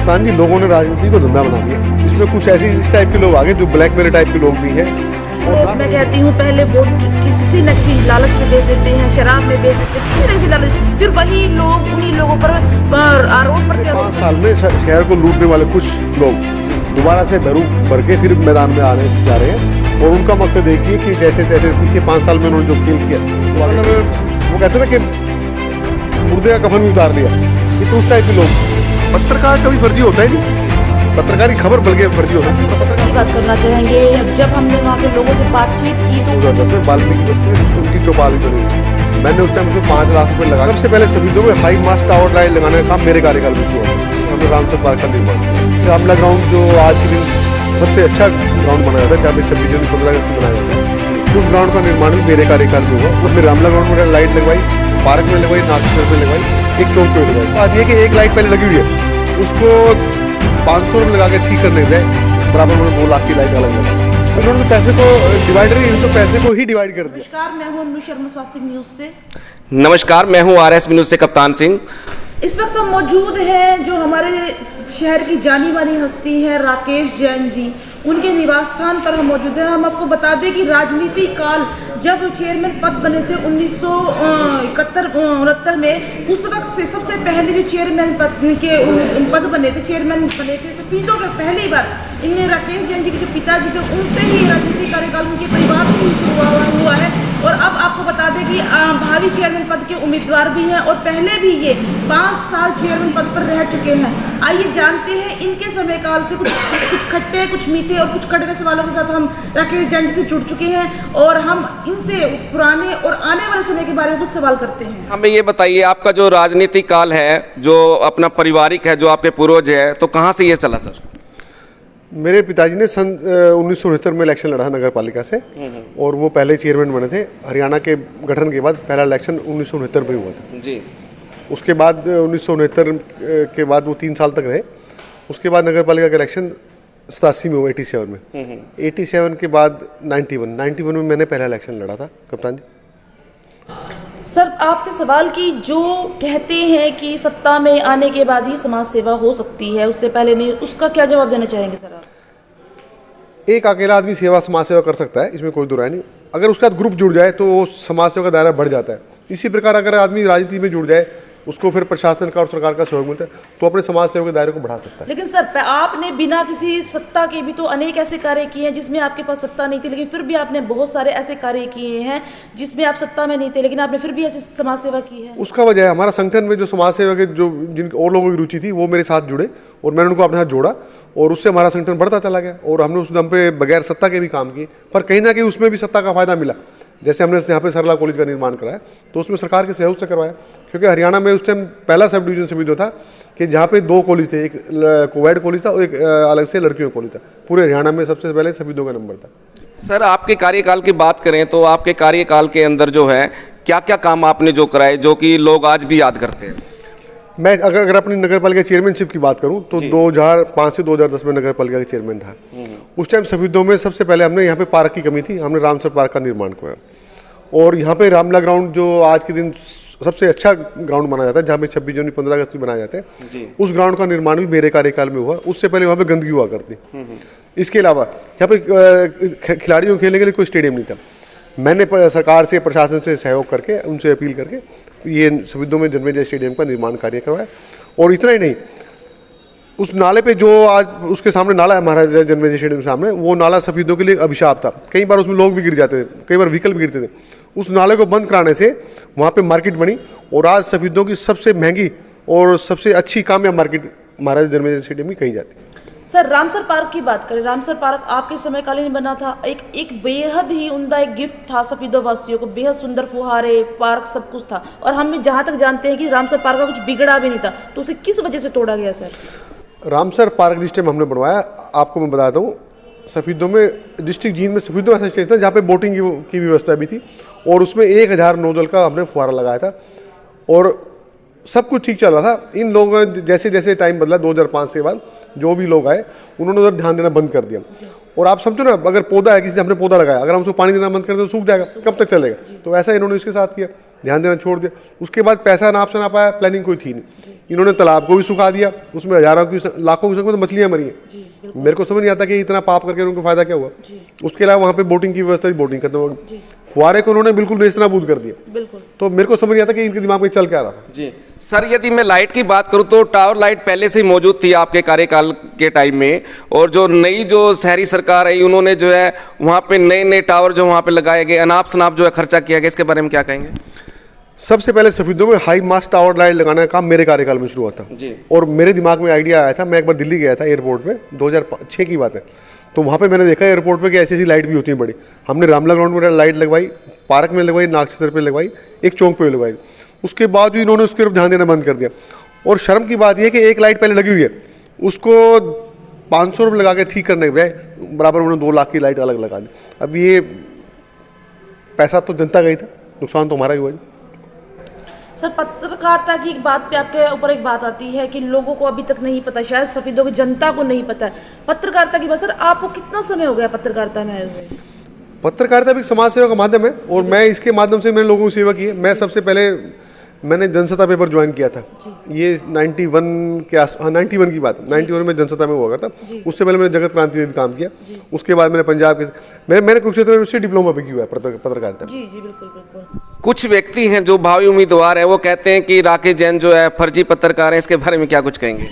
कप्तान जी, लोगों ने राजनीति को धंधा बना दिया। इसमें कुछ ऐसी इस टाइप के लोग आ गए जो ब्लैकमेल टाइप के लोग भी हैं। और मैं कहती हूँ पहले वोट किसी न किसी लालच में बेच देते हैं, शराब में बेच देते हैं, किसी न किसी लालच, फिर वही लोग उन्हीं लोगों पर आरोप करते हैं। 5 साल में शहर को लूटने वाले कुछ लोग दोबारा से भर के फिर मैदान में आने जा रहे हैं। और उनका मकसद देखिए कि जैसे जैसे पीछे 5 साल में उन्होंने जो खेल किया, तो वो कहते हैं ना कि मुर्दे का कफन भी उतार लिया, ये तो उस टाइप के लोग। पत्रकार कभी फर्जी होता है नहीं, पत्रकारी खबर बल्कि फर्जी होता है। बात करना चाहेंगे, जब हमने वहाँ के लोगों से बातचीत की तो 2010 में वाल्मीकि बस्ती में उनकी चौपाल बनी, मैंने उस टाइम उसमें 5 लाख रुपए लगा। सबसे पहले शहीदों में हाई मास्ट टावर लाइट लगाने का काम मेरे कार्यकाल में शुरू हुआ। हमने रामसर पार्क का निर्माण, रामला ग्राउंड जो आज के दिन सबसे अच्छा ग्राउंड बनाया जाता है, जहाँ पे 26 जनवरी 15 अगस्त को बनाया जाता है, उस ग्राउंड का निर्माण भी मेरे कार्यकाल में हुआ। उसमें रामला ग्राउंड में लाइट लगवाई, पार्क में लगवाई, नागेश्वर में लगवाई, एक चौक पे लगवाई। बात ये कि एक लाइट पहले लगी हुई है, उसको 500 रुपये लगा के ठीक करने गए, बराबर में 2 लाख की लाइट अलग लगा। उन्होंने तो पैसे को डिवाइडर ही, तो पैसे को ही डिवाइड कर दिया। नमस्कार, मैं हूँ अनु शर्मा, स्वास्थ्य न्यूज से। नमस्कार, मैं हूँ RS न्यूज से कप्तान सिंह। इस वक्त हम मौजूद हैं जो हमारे शहर की जानी मानी हस्ती है राकेश जैन जी, उनके निवास स्थान पर हम मौजूद हैं। हम आपको बता दें कि राजनीति काल जब चेयरमैन पद बने थे 1971-69 में, उस वक्त से सबसे पहले जो चेयरमैन पद बने थे, चेयरमैन बने थे सफीदों के पहली बार इनमें राकेश जैन जी के जो पिताजी थे, उनसे ही राजनीतिक कार्यकाल उनके परिवार से ही शुरू हुआ है। और अब आपको बता दें कि भावी चेयरमैन पद के उम्मीदवार भी हैं और पहले भी ये 5 साल चेयरमैन पद पर रह चुके हैं। आइए जानते हैं इनके समय काल से कुछ खट्टे, कुछ मीठे और कुछ कड़वे सवालों के साथ हम राकेश जैन जी से जुड़ चुके हैं और हम इनसे पुराने और आने वाले समय के बारे में कुछ सवाल करते हैं। हमें ये बताइए, आपका जो राजनीतिक काल है, जो अपना पारिवारिक है, जो आपके पूर्वज है, तो कहाँ से ये चला सर? मेरे पिताजी ने सन 1969 में इलेक्शन लड़ा नगर पालिका से, और वो पहले चेयरमैन बने थे। हरियाणा के गठन के बाद पहला इलेक्शन 1969 में हुआ था जी। उसके बाद 1969 के बाद वो 3 साल तक रहे। उसके बाद नगर पालिका का इलेक्शन 87 में हुआ, 87 में। 87 के बाद 91 में मैंने पहला इलेक्शन लड़ा था कप्तान जी। सर, आपसे सवाल कि जो कहते हैं कि सत्ता में आने के बाद ही समाज सेवा हो सकती है, उससे पहले नहीं, उसका क्या जवाब देना चाहेंगे सर आप? एक अकेला आदमी समाज सेवा कर सकता है, इसमें कोई दुराई नहीं। अगर उसके साथ ग्रुप जुड़ जाए तो वो समाज सेवा का दायरा बढ़ जाता है। इसी प्रकार अगर आदमी राजनीति में जुड़ जाए, उसको फिर प्रशासन का और सरकार का सहयोग मिलता है, तो अपने समाज सेवा के दायरे को बढ़ा सकता है। लेकिन सर, आपने बिना किसी सत्ता के भी तो अनेक ऐसे कार्य किए हैं जिसमें आपके पास सत्ता नहीं थी, लेकिन फिर भी आपने बहुत सारे ऐसे कार्य किए हैं जिसमें आप सत्ता में नहीं थे, लेकिन आपने फिर भी ऐसी समाज सेवा की है। उसका वजह है हमारा संगठन में जो समाज सेवा के जो जिन और लोगों की रुचि थी, वो मेरे साथ जुड़े और मैंने उनको अपने साथ जोड़ा, और उससे हमारा संगठन बढ़ता चला गया। और हमने उस दम पे बगैर सत्ता के भी काम किए, पर कहीं ना कहीं उसमें भी सत्ता का फायदा मिला। जैसे हमने यहाँ पे सरला कॉलेज का निर्माण कराया, तो उसमें सरकार के सहयोग से करवाया, क्योंकि हरियाणा में उस टाइम पहला सब डिवीजन समिति था कि जहाँ पे 2 कॉलेज थे, एक कोवैड कॉलेज था और एक अलग से लड़कियों कॉलेज था। पूरे हरियाणा में सबसे पहले सभी 2 का नंबर था। सर, आपके कार्यकाल की बात करें तो आपके कार्यकाल के अंदर जो है क्या क्या काम आपने जो कराए, जो कि लोग आज भी याद करते हैं? मैं अगर अपनी नगर पालिका चेयरमैनशिप की बात करूं तो 2005 से 2010 में नगर पालिका का चेयरमैन था। उस टाइम सफीदों में सबसे पहले हमने यहाँ पे पार्क की कमी थी, हमने रामसर पार्क का निर्माण कराया। और यहाँ पे रामला ग्राउंड जो आज के दिन सबसे अच्छा ग्राउंड माना जाता है, जहाँ पे 26 जनवरी 15 अगस्त भी बनाए जाते हैं, उस ग्राउंड का निर्माण भी मेरे कार्यकाल में हुआ। उससे पहले वहाँ पे गंदगी हुआ करती। इसके अलावा यहाँ पे खिलाड़ियों को खेलने के लिए कोई स्टेडियम नहीं था। मैंने सरकार से, प्रशासन से सहयोग करके, उनसे अपील करके ये सफीदों में जन्मेजय स्टेडियम का निर्माण कार्य करवाया। और इतना ही नहीं, उस नाले पे जो आज उसके सामने नाला है महाराजा जन्मेजय स्टेडियम के सामने, वो नाला सफीदों के लिए अभिशाप था। कई बार उसमें लोग भी गिर जाते थे, कई बार व्हीकल भी गिरते थे। उस नाले को बंद कराने से वहाँ पे मार्केट बनी, और आज सफीदों की सबसे महंगी और सबसे अच्छी कामयाब मार्केट महाराजा जन्मेजय स्टेडियम की कही जाती है। सर, रामसर पार्क की बात करें, रामसर पार्क आपके समयकालीन बना था, एक बेहद ही उम्दा एक गिफ्ट था सफीदों वासियों को, बेहद सुंदर फुहारे, पार्क, सब कुछ था। और हम जहाँ तक जानते हैं कि रामसर पार्क का कुछ बिगड़ा भी नहीं था, तो उसे किस वजह से तोड़ा गया सर? रामसर पार्क जिस टाइम हमने बनवाया, आपको मैं बताता हूँ, सफीदों में डिस्ट्रिक्ट जींद में सफीदों ऐसा स्टेशन था जहाँ पे बोटिंग की व्यवस्था भी थी, और उसमें 1000 नोजल का हमने फुहारा लगाया था, और सब कुछ ठीक चल रहा था। इन लोगों ने जैसे जैसे टाइम बदला 2005 के बाद, जो भी लोग आए उन्होंने उधर ध्यान देना बंद कर दिया। और आप समझो ना, अगर पौधा है, किसी ने हमने पौधा लगाया, अगर हम उसको पानी देना बंद कर दें तो सूख जाएगा, कब तक चलेगा। तो ऐसा इन्होंने इसके साथ किया, ध्यान देना छोड़ दिया। उसके बाद पैसा नाप से ना पाया, प्लानिंग कोई थी नहीं, इन्होंने तालाब को भी सुखा दिया, उसमें हजारों की लाखों की संख्या में मछलियां मरी हैं। मेरे को समझ नहीं आता कि इतना पाप करके उनको फायदा क्या हुआ। उसके अलावा वहाँ पे बोटिंग की व्यवस्था थी, बोटिंग खत्म हो गई, फुहारे को उन्होंने बिल्कुल नेस्तनाबूद कर दिया। तो मेरे को समझ नहीं आता कि इनके दिमाग में चल क्या रहा था। जी सर, यदि मैं लाइट की बात करूं तो टावर लाइट पहले से ही मौजूद थी आपके कार्यकाल के टाइम में, और जो नई जो शहरी सरकार आई उन्होंने जो है वहाँ पे नए नए टावर जो वहाँ पे लगाए गए, अनाप शनाप जो है खर्चा किया गया, इसके बारे में क्या कहेंगे? सबसे पहले सफीदों में हाई मास्ट टावर लाइट लगाने का काम मेरे कार्यकाल में शुरू हुआ था जी। और मेरे दिमाग में आइडिया आया था, मैं एक बार दिल्ली गया था एयरपोर्ट पे, 2006 की बात है। तो वहाँ पे मैंने देखा एयरपोर्ट पे कि ऐसी ऐसी लाइट भी होती है बड़ी। हमने रामला ग्राउंड में लाइट लगवाई, पार्क में लगवाई, नागसदर पे लगवाई, एक चौक पे लगवाई। उसके बाद भी इन्होंने उसके ऊपर ध्यान देना बंद कर दिया। और शर्म की बात यह है कि एक लाइट पहले लगी हुई है, उसको 500 रुपये लगा के ठीक करने के बजाय बराबर उन्होंने 2 लाख की लाइट अलग लगा दी। अब ये पैसा तो जनता का ही था, नुकसान तो हमारा ही हुआ जी। सर, पत्रकारिता की एक बात पे आपके ऊपर एक बात आती है कि लोगों को अभी तक नहीं पता, शायद सफेदों की जनता को नहीं पता है पत्रकारिता की बात। सर, आपको कितना समय हो गया पत्रकारिता में आए हुए? पत्रकारिता भी एक समाज सेवा का माध्यम है और मैं इसके माध्यम से मैंने लोगों की सेवा की है। मैं सबसे पहले मैंने जनसत्ता पेपर ज्वाइन किया था, ये 91 के आस 91 की बात, 91 में जनसत्ता में हुआ था। उससे पहले मैंने जगत क्रांति में भी काम किया। उसके बाद मैंने पंजाब के मैंने कुरुक्षेत्र यूनिवर्सिटी डिप्लोमा भी किया है पत्रकारिता। जी जी, बिल्कुल बिल्कुल। कुछ व्यक्ति हैं जो भावी उम्मीदवार हैं, वो कहते हैं कि राकेश जैन जो है फर्जी पत्रकार है, इसके बारे में क्या कुछ कहेंगे?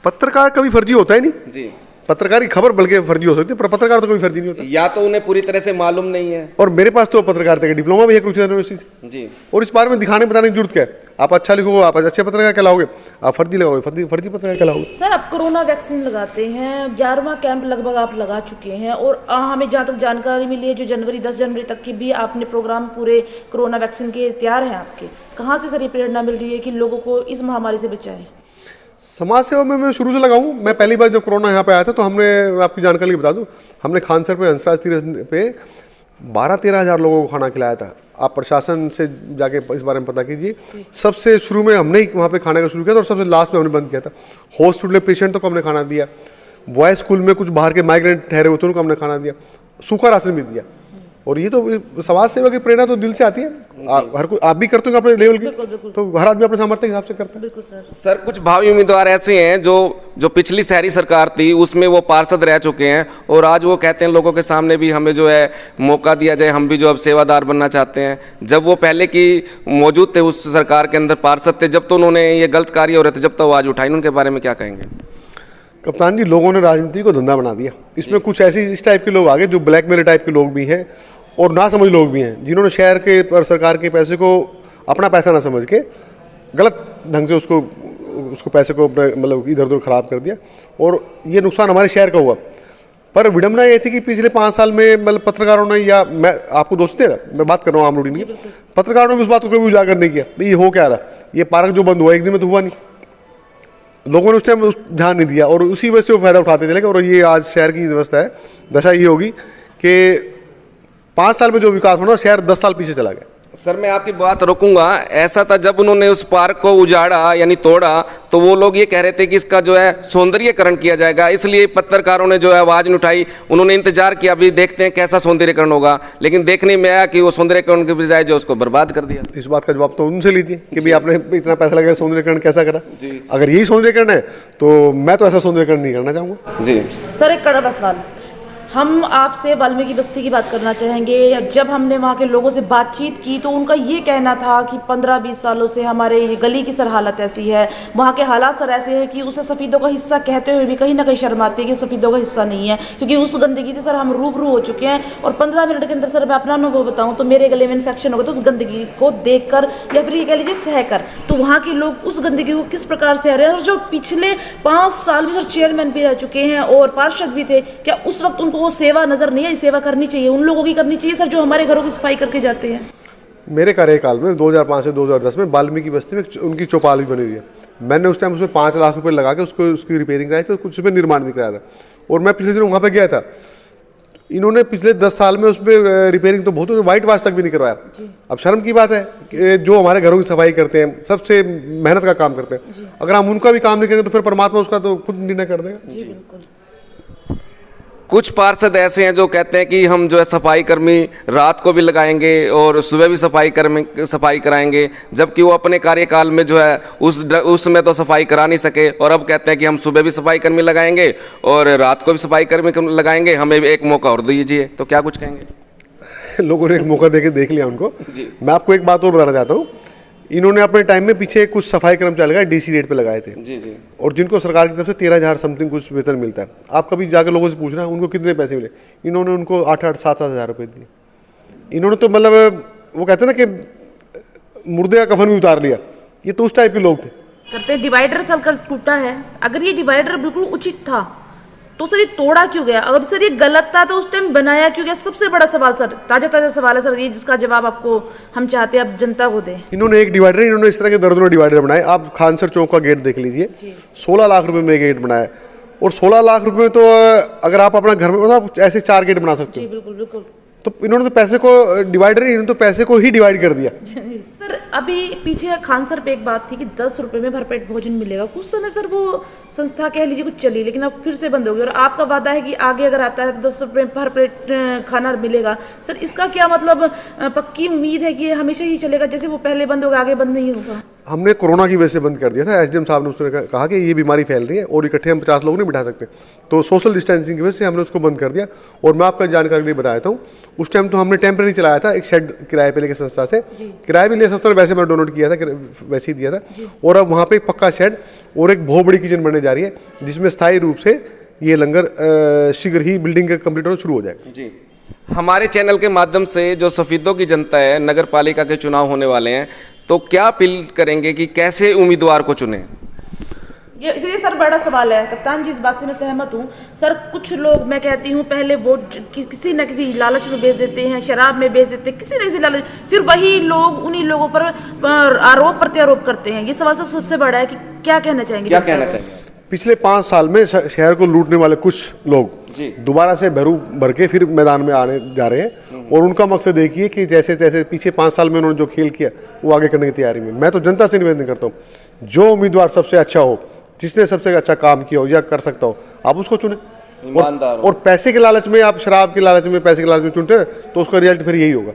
पत्रकार कभी फर्जी होता ही नहीं जी। पत्रकार की खबर बल्कि फर्जी हो सकती है, पर पत्रकार तो कोई फर्जी नहीं होता। या तो उन्हें पूरी तरह से मालूम नहीं है, और मेरे पास तो पत्रकारिता का डिप्लोमा भी है कुरुक्षेत्र यूनिवर्सिटी से जी। और इस बारे में दिखाने बताने की जरूरत क्या है? आप अच्छा लिखोगे, आप अच्छे पत्रकार कहलाओगे, आप फर्जी लगाओगे, फर्जी पत्रकार कहलाओगे। सर, आप कोरोना वैक्सीन लगाते हैं, 11वां कैंप लगभग आप लगा चुके हैं और हमें जहाँ तक जानकारी मिली है जो 10 जनवरी तक की भी आपने प्रोग्राम पूरे कोरोना वैक्सीन के तैयार हैं आपके। कहाँ से सर ये प्रेरणा मिल रही है कि लोगों को इस महामारी से बचाएं? समाज सेवा में मैं शुरू से लगा हूँ। मैं पहली बार जब कोरोना यहाँ पे आया था तो हमने, आपकी जानकारी बता दूँ, हमने खानसर पे हंसराज तीर्थ पे 12-13 हज़ार लोगों को खाना खिलाया था। आप प्रशासन से जाके इस बारे में पता कीजिए। सबसे शुरू में हमने ही वहाँ पे खाने का शुरू किया था और सबसे लास्ट में हमने बंद किया था। हॉस्पिटल में पेशेंटों को हमने खाना दिया, बॉयज़ स्कूल में कुछ बाहर के माइग्रेंट ठहरे हुए थे उनको हमने खाना दिया, सूखा राशन भी दिया। और ये तो समाज सेवा की प्रेरणा तो दिल से आती है। हर कोई, आप भी करते हो अपने लेवल की, तो हर आदमी अपने सामर्थ्य के हिसाब से करता है। बिल्कुल सर। सर, कुछ भावी उम्मीदवार ऐसे हैं जो पिछली शहरी सरकार थी उसमें वो पार्षद रह चुके हैं और आज वो कहते हैं लोगों के सामने भी हमें जो है मौका दिया जाए, हम भी जो अब सेवादार बनना चाहते हैं। जब वो पहले की मौजूद थे उस सरकार के अंदर पार्षद थे, जब तो उन्होंने ये गलत कार्य हो रहे थे, जब तो आवाज़ उठाई, उनके बारे में क्या कहेंगे? कप्तान जी, लोगों ने राजनीति को धंधा बना दिया। इसमें कुछ ऐसी इस टाइप के लोग आ गए जो ब्लैकमेल टाइप के लोग भी हैं और ना समझ लोग भी हैं, जिन्होंने शहर के पर सरकार के पैसे को अपना पैसा ना समझ के गलत ढंग से उसको पैसे को अपने मतलब इधर उधर खराब कर दिया और ये नुकसान हमारे शहर का हुआ। पर विडम्बना ये थी कि पिछले 5 साल में मतलब पत्रकारों ने, या मैं आपको दोस्त दे रहा, मैं बात कर रहा हूँ आम रूटीन की, पत्रकारों ने उस बात को कभी उजागर नहीं किया भाई ये हो क्या रहा। ये पार्क जो बंद हुआ एक दिन में तो हुआ नहीं, लोगों ने उस टाइम ध्यान नहीं दिया और उसी वजह से वो फायदा उठाते चले गए। और ये आज शहर की व्यवस्था है, दशा ये होगी कि 5 साल में जो विकास होना शहर 10 साल पीछे चला गया। सर, मैं आपकी बात रोकूंगा। ऐसा था जब उन्होंने उस पार्क को उजाड़ा यानी तोड़ा तो वो लोग ये कह रहे थे कि इसका जो है सौंदर्यीकरण किया जाएगा, इसलिए पत्रकारों ने जो है आवाज़ नहीं उठाई। उन्होंने इंतजार किया अभी देखते हैं कैसा सौंदर्यीकरण होगा, लेकिन देखने में आया कि वो सौंदर्यीकरण के बजाय जो उसको बर्बाद कर दिया। इस बात का जवाब तो उनसे लीजिए कि भाई आपने इतना पैसा लगाया सौंदर्यीकरण कैसा करा। अगर यही सौंदर्यीकरण है तो मैं तो ऐसा सौंदर्यीकरण नहीं करना चाहूँगा। जी सर, एक कड़ा सवाल, हम आपसे वाल्मीकि बस्ती की बात करना चाहेंगे। जब हमने वहाँ के लोगों से बातचीत की तो उनका ये कहना था कि 15-20 सालों से हमारे ये गली की सर हालत ऐसी है, वहाँ के हालात सर ऐसे हैं कि उसे सफ़ीदों का हिस्सा कहते हुए भी कहीं ना कहीं शर्म आती है कि सफ़ीदों का हिस्सा नहीं है, क्योंकि उस गंदगी से सर हम रूबरू हो चुके हैं। और 15 मिनट के अंदर सर मैं अपना अनुभव बताऊँ तो मेरे गले में इन्फेक्शन हो गया, तो उस गंदगी को देख कर या फिर ये कह लीजिए सहकर, तो वहाँ के लोग उस गंदगी को किस प्रकार से आ रहे हैं। और जो पिछले 5 साल में सर चेयरमैन भी रह चुके हैं और पार्षद भी थे, क्या उस वक्त उनको वो सेवा नजर नहीं है? सेवा करनी चाहिए, उन लोगों की करनी चाहिए सर जो हमारे घरों की सफाई करके जाते हैं। मेरे कार्यकाल में 2005 से 2010 में वाल्मीकि बस्ती में उनकी चौपाल भी बनी हुई है। मैंने उस टाइम उसमें 5 लाख रुपए लगा के उसकी रिपेयरिंग कराई थी और कुछ उसमें निर्माण भी कराया था। और मैं पिछले दिनों वहाँ पे गया था, इन्होंने पिछले 10 साल में उसमें रिपेयरिंग तो बहुत, वाइट वाश तक भी नहीं करवाया। अब शर्म की बात है कि जो हमारे घरों की सफाई करते हैं, सबसे मेहनत का काम करते हैं, अगर हम उनका भी काम नहीं करेंगे तो फिर परमात्मा उसका तो खुद निर्णय कर देगा। कुछ पार्षद ऐसे हैं जो कहते हैं कि हम जो है सफाई कर्मी रात को भी लगाएंगे और सुबह भी सफाई कराएंगे, जबकि वो अपने कार्यकाल में जो है उसमें तो सफाई करा नहीं सके, और अब कहते हैं कि हम सुबह भी सफाई कर्मी लगाएंगे और रात को भी सफाई कर्मी लगाएंगे, हमें एक मौका और दीजिए। तो क्या कुछ कहेंगे? लोगों ने एक मौका देख लिया उनको। मैं आपको एक बात और बताना चाहता हूँ, इन्होंने अपने टाइम में पीछे कुछ सफाई कर्मचारी लगाए, डीसी रेट पे लगाए थे जी। और जिनको सरकार की तरफ से 13,000 समथिंग कुछ वेतन मिलता है। आप कभी जाकर लोगों से पूछना उनको कितने पैसे मिले, इन्होंने उनको 8-8, 7-7 हज़ार रुपये दिए। इन्होंने तो मतलब वो कहते हैं ना कि मुर्दे का कफन भी उतार लिया। ये तो उस टाइप के लोग थे। करते हैं डिवाइडर सर्कल टूटा है, अगर ये डिवाइडर बिल्कुल उचित था तो सर ये तोड़ा क्यों गया? अगर सर ये गलत था तो उस टाइम बनाया क्यों गया? सबसे बड़ा सवाल सर, ताजा सवाल है सर ये, जिसका जवाब आपको हम चाहते हैं आप जनता को दें। इन्होंने एक डिवाइडर, इन्होंने इस तरह के दर्जनों डिवाइडर बनाए। आप खानसर चौक का गेट देख लीजिए, 16 लाख रुपए में गेट बनाया, और 16 लाख रुपए में तो अगर आप अपना घर में आप ऐसे 4 गेट बना सकते हो। बिल्कुल। तो इन्होंने तो पैसे को डिवाइडर नहीं, इन्होंने तो पैसे को ही डिवाइड कर दिया। सर अभी पीछे खानसर पे एक बात थी कि 10 रुपए में भरपेट भोजन मिलेगा। कुछ समय सर वो संस्था कह लीजिए कुछ चली, लेकिन अब फिर से बंद हो गई, और आपका वादा है कि आगे अगर आता है तो 10 रुपए में भरपेट खाना मिलेगा। सर इसका क्या मतलब, पक्की उम्मीद है कि ये हमेशा ही चलेगा, जैसे वो पहले बंद होगा आगे बंद नहीं होगा? हमने कोरोना की वजह से बंद कर दिया था। एसडीएम साहब ने उसने कहा कि ये बीमारी फैल रही है और इकट्ठे हम 50 लोग नहीं बिठा सकते, तो सोशल डिस्टेंसिंग की वजह से हमने उसको बंद कर दिया। और मैं आपका जानकारी के लिए बताता हूँ, उस टाइम तो हमने टेम्परेरी चलाया था, एक शेड किराए पे लेके संस्था से, किराया भी लिया संस्था ने, वैसे मैं डोनेट किया था, वैसे ही दिया था। और अब वहाँ पे एक पक्का शेड और एक बहुत बड़ी किचन बनने जा रही है, जिसमें स्थायी रूप से ये लंगर शीघ्र ही बिल्डिंग का कंप्लीट होना शुरू हो जाएगा। जी, हमारे चैनल के माध्यम से जो सफीदों की जनता है, नगर पालिका के चुनाव होने वाले हैं, तो क्या अपील करेंगे कि कैसे उम्मीदवार को चुने? ये सर बड़ा सवाल है कप्तान जी, इस बात से मैं सहमत हूँ सर। कुछ लोग, मैं कहती हूँ, पहले वोट किसी न किसी लालच में बेच देते हैं, शराब में बेच देते हैं, किसी न किसी लालच, फिर वही लोग उन्हीं लोगों पर आरोप प्रत्यारोप करते हैं। ये सवाल सबसे बड़ा है कि क्या कहना चाहेंगे? पिछले 5 साल में शहर को लूटने वाले कुछ लोग दोबारा से भर के फिर मैदान में आने जा रहे हैं, और उनका मकसद देखिए कि जैसे जैसे पीछे 5 साल में उन्होंने जो खेल किया वो आगे करने की तैयारी में। मैं तो जनता से निवेदन करता हूँ, जो उम्मीदवार सबसे अच्छा हो, जिसने सबसे अच्छा काम किया हो या कर सकता हो, आप उसको चुने। और पैसे के लालच में, आप शराब के लालच में, पैसे के लालच में चुनते हैं तो उसका रिजल्ट फिर यही होगा।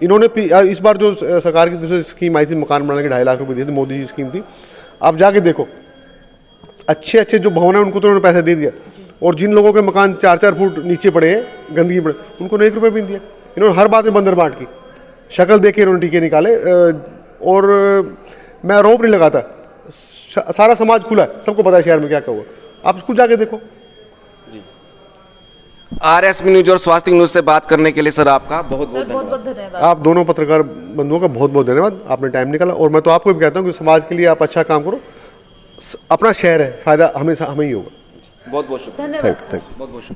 इन्होंने इस बार जो सरकार की तरफ से स्कीम आई थी मकान बनाने के 2.5 लाख रुपए दिए थे, मोदी जी स्कीम थी, आप जाके देखो, अच्छे जो भवन है उनको तो उन्होंने पैसे दे दिया, और जिन लोगों के मकान 4-4 फुट नीचे पड़े हैं, गंदगी पड़े, उनको 1 रुपये भी नहीं दिया। इन्होंने हर बात में बंदर बांट की, शक्ल देख के इन्होंने टीके निकाले। और मैं आरोप नहीं लगाता, सारा समाज खुला है, सबको पता है शहर में क्या क्या हुआ, आप उसको जाके देखो। RSB न्यूज और स्वास्थ्य न्यूज से बात करने के लिए सर आपका बहुत बहुत धन्यवाद। आप दोनों पत्रकार बंधुओं का बहुत बहुत धन्यवाद, आपने टाइम निकाला। और मैं तो आपको भी कहता हूँ कि समाज के लिए आप अच्छा काम करो, अपना शहर है, फायदा हमेशा हमें ही होगा। बहुत बहुत शुक्रिया। धन्यवाद। Thank you. बहुत बहुत शुक्रिया।